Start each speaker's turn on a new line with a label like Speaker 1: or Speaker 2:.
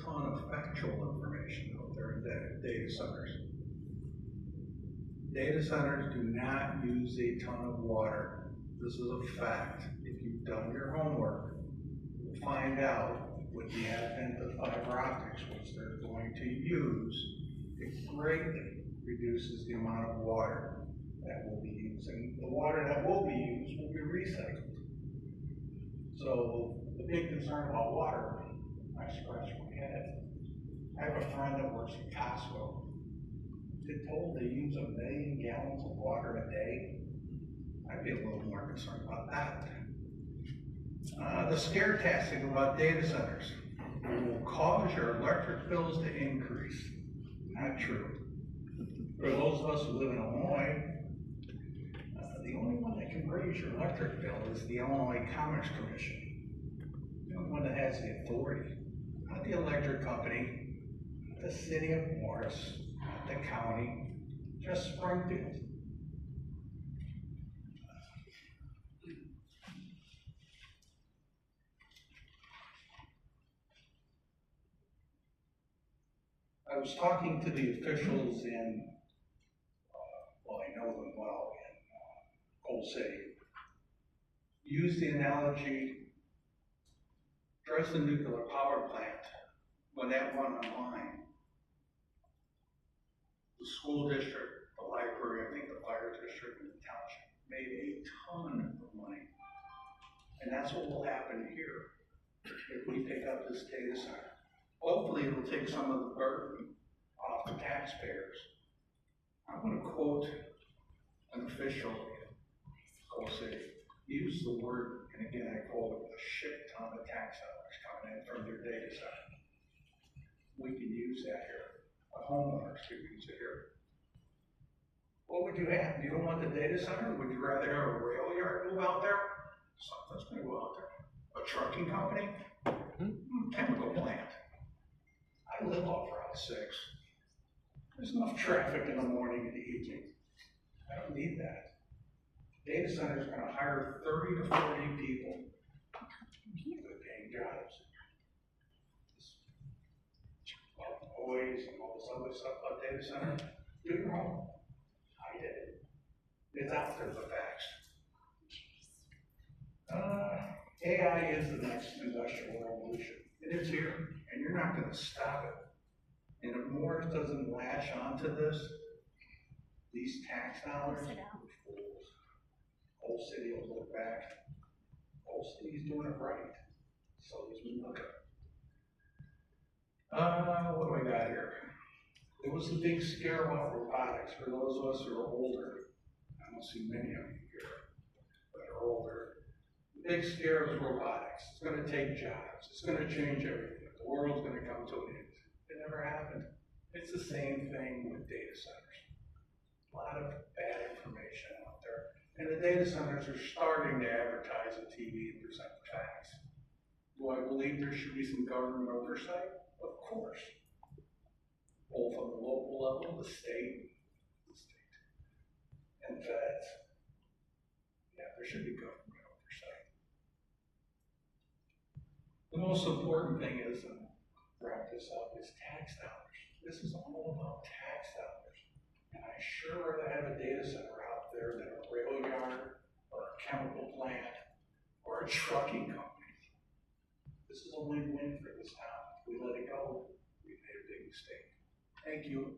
Speaker 1: ton of factual information out there in data centers. Data centers do not use a ton of water. This is a fact. If you've done your homework, you'll find out with the advent of fiber optics, which they're going to use, it greatly reduces the amount of water that will be used. And the water that will be used will be recycled. So the big concern about water, I scratch my head. I have a friend that works in Costco. They're told they use 1 million gallons of water a day. I'd be a little more concerned about that. The scare tactic about data centers. It will cause your electric bills to increase. Not true. For those of us who live in Illinois, the only one that can raise your electric bill is the Illinois Commerce Commission. The only one that has the authority. Not the electric company, not the city of Morris, not the county, just Springfield. I was talking to the officials in, well, I know them well, in Coal City. Use the analogy, Dresden nuclear power plant, when that went online, the school district, the library, I think the fire district, and the township made a ton of money. And that's what will happen here if we take up this data center. Hopefully it'll take some of the burden off the taxpayers. I'm going to quote an official in Coal City. Use the word, and again I quote, a shit ton of tax dollars coming in from their data center. We can use that here. The homeowners could use it here. What would you have? You don't want the data center? Would you rather have a rail yard move out there? Something's going to go out there. A trucking company? Chemical plant. I live off Route 6. There's enough traffic in the morning and the evening. I don't need that. Data center is going to hire 30 to 40 people. Good paying jobs. Employees and all this other stuff about data center. Do your homework. I did it. It's out there, the facts. AI is the next industrial revolution. It is here, and you're not going to stop it. And if Morris doesn't latch onto this, these tax dollars, fools. Whole city will look back. Whole city's doing it right. So as we look at what do I got here? There was a big scare about robotics for those of us who are older. I don't see many of you here that are older. The big scare is robotics. It's going to take jobs. It's going to change everything. The world's going to come to an end. It never happened. It's the same thing with data centers. A lot of bad information out there. And the data centers are starting to advertise on TV and present facts. Do I believe there should be some government oversight? Of course. Both on the local level, the state, and feds. Yeah, there should be government oversight. The most important thing is, and wrap this up, is tax dollars. This is all about tax dollars. And I sure rather have a data center out there than a rail yard or a chemical plant or a trucking company. This is a win-win for this town. If we let it go, we made a big mistake. Thank you.